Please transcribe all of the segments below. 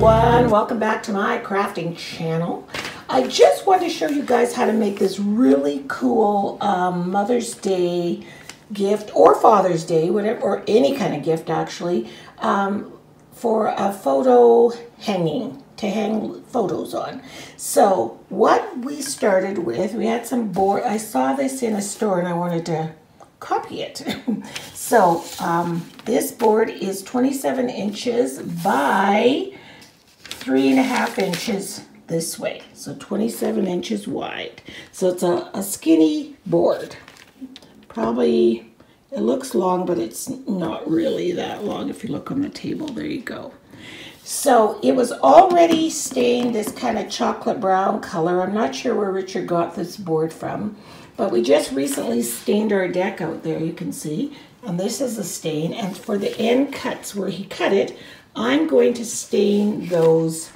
everyone, welcome back to my crafting channel. I just want to show you guys how to make this really cool Mother's Day gift or Father's Day, whatever, or any kind of gift actually, for a photo hanging, to hang photos on. So what we started with, we had some board. I saw this in a store and I wanted to copy it. So this board is 27 inches by 3.5 inches this way. So 27 inches wide. So it's a skinny board. Probably, it looks long, but it's not really that long if you look on the table. There you go. So it was already stained this kind of chocolate brown color. I'm not sure where Richard got this board from, but we just recently stained our deck out there, you can see. And this is a stain. And for the end cuts where he cut it, I'm going to stain those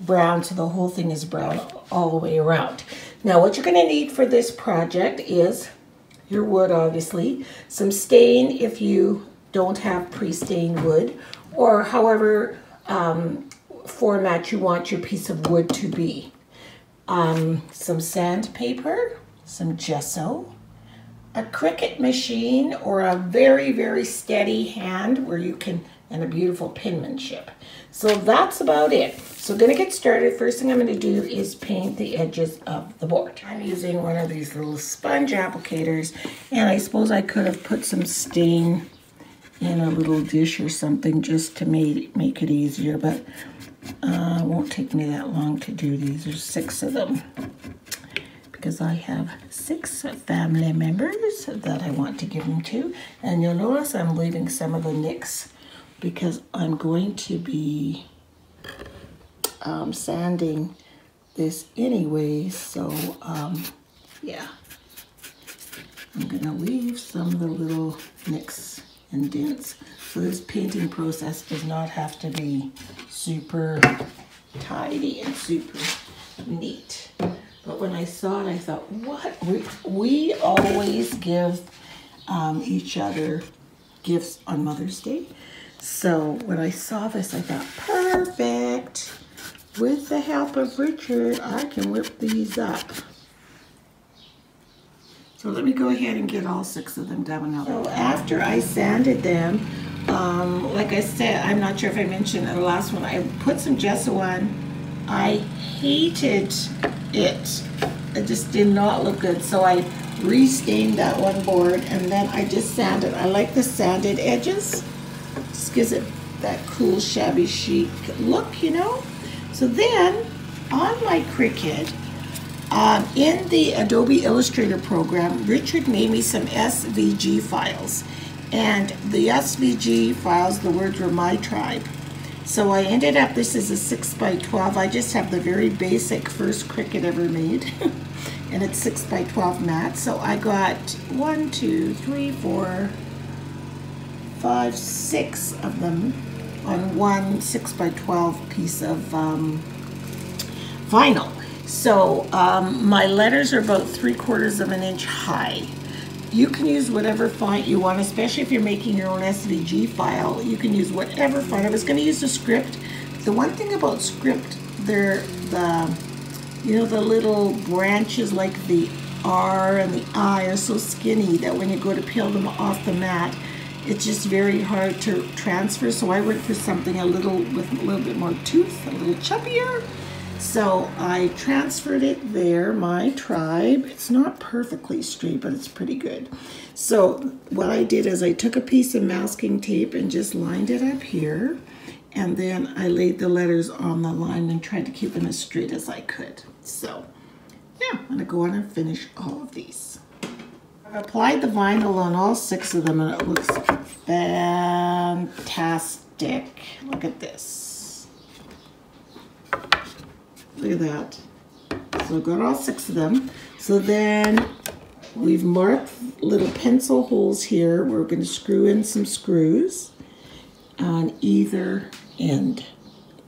brown so the whole thing is brown all the way around. Now what you're going to need for this project is your wood, obviously, some stain if you don't have pre-stained wood, or however format you want your piece of wood to be. Some sandpaper, some gesso, a Cricut machine, or a very, very steady hand where you can, and a beautiful penmanship. So that's about it. So I'm going to get started. First thing I'm going to do is paint the edges of the board. I'm using one of these little sponge applicators, and I suppose I could have put some stain in a little dish or something just to make it easier, but it won't take me that long to do these. There's 6 of them, because I have 6 family members that I want to give them to. And you'll notice I'm leaving some of the nicks because I'm going to be sanding this anyway. So yeah, I'm gonna leave some of the little nicks and dents. So this painting process does not have to be super tidy and super neat. But when I saw it, I thought, what? We always give each other gifts on Mother's Day. So when I saw this, I thought, perfect. With the help of Richard, I can whip these up. So let me go ahead and get all 6 of them done now. So after I sanded them, like I said, I'm not sure if I mentioned in the last one, I put some gesso on. I hated it. It just did not look good. So I restained that one board and then I just sanded. I like the sanded edges. Just gives it that cool shabby chic look, you know. So then on my Cricut, in the Adobe Illustrator program, Richard made me some SVG files. And the SVG files, the words were my tribe. So I ended up, this is a 6 by 12. I just have the very basic first Cricut ever made. And it's 6 by 12 mat. So I got 1, 2, 3, 4, 5, 6 of them on one 6 by 12 piece of vinyl. So my letters are about 3/4 of an inch high. You can use whatever font you want, especially if you're making your own SVG file. You can use whatever font. I was going to use the script. The one thing about script, you know, the little branches like the R and the I are so skinny that when you go to peel them off the mat, it's just very hard to transfer. So I went for something with a little bit more tooth, a little chubbier. So I transferred it there, my tribe. It's not perfectly straight, but it's pretty good. So what I did is I took a piece of masking tape and just lined it up here. And then I laid the letters on the line and tried to keep them as straight as I could. So yeah, I'm gonna go on and finish all of these. I've applied the vinyl on all 6 of them and it looks fantastic. Look at this. Look at that. So I've got all 6 of them. So then we've marked little pencil holes here. We're going to screw in some screws on either end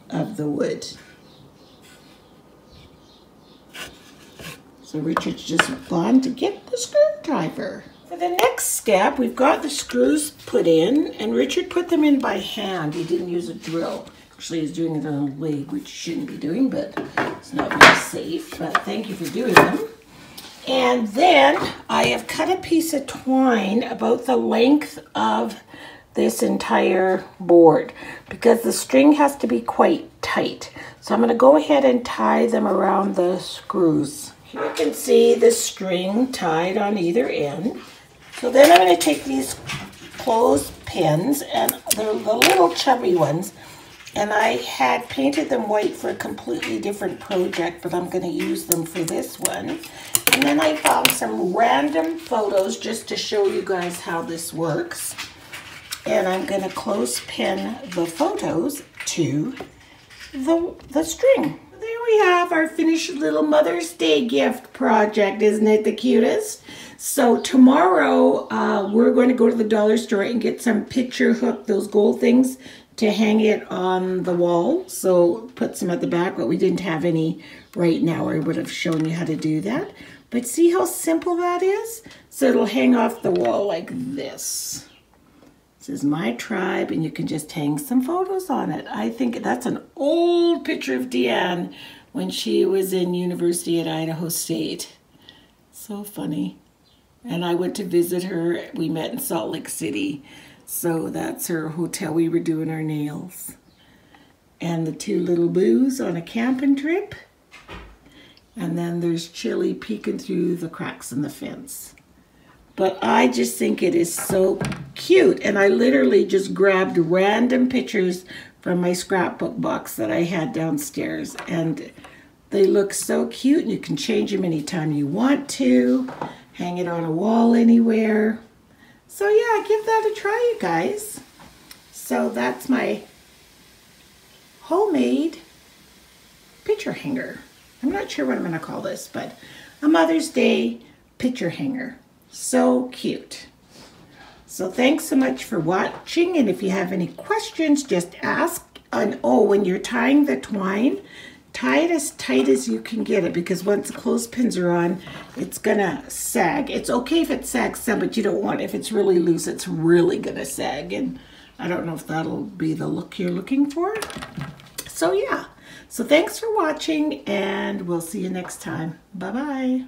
of the wood. So Richard's just gone to get the screwdriver. For the next step, we've got the screws put in, and Richard put them in by hand. He didn't use a drill. Actually, he's doing it on a leg, which you shouldn't be doing, but it's not very safe. But thank you for doing them. And then I have cut a piece of twine about the length of this entire board because the string has to be quite tight. So I'm going to go ahead and tie them around the screws. Here you can see the string tied on either end. So then I'm going to take these clothespins, and they're the little chubby ones, and I had painted them white for a completely different project, but I'm going to use them for this one. And then I found some random photos just to show you guys how this works. And I'm going to clothespin the photos to the string. There we have our finished little Mother's Day gift project. Isn't it the cutest? So tomorrow we're going to go to the dollar store and get some picture hook, those gold things, to hang it on the wall. So put some at the back, but we didn't have any right now, or I would have shown you how to do that. But see how simple that is? So it'll hang off the wall like this. This is my tribe, and you can just hang some photos on it. I think that's an old picture of Deanne when she was in university at Idaho State. So funny. And I went to visit her. We met in Salt Lake City. So that's her hotel. We were doing our nails. And the two little boos on a camping trip. And then there's Chili peeking through the cracks in the fence. But I just think it is so cute. And I literally just grabbed random pictures from my scrapbook box that I had downstairs. And they look so cute. You can change them anytime you want to. Hang it on a wall anywhere. So yeah, give that a try, you guys. So that's my homemade picture hanger. I'm not sure what I'm going to call this, but a Mother's Day picture hanger. So cute. So thanks so much for watching, and if you have any questions, just ask. And oh, when you're tying the twine, tie it as tight as you can get it, because once the clothespins are on, it's gonna sag. It's okay if it sags some, but you don't want, if it's really loose, it's really gonna sag, and I don't know if that'll be the look you're looking for. So yeah, so thanks for watching, and we'll see you next time. Bye-bye.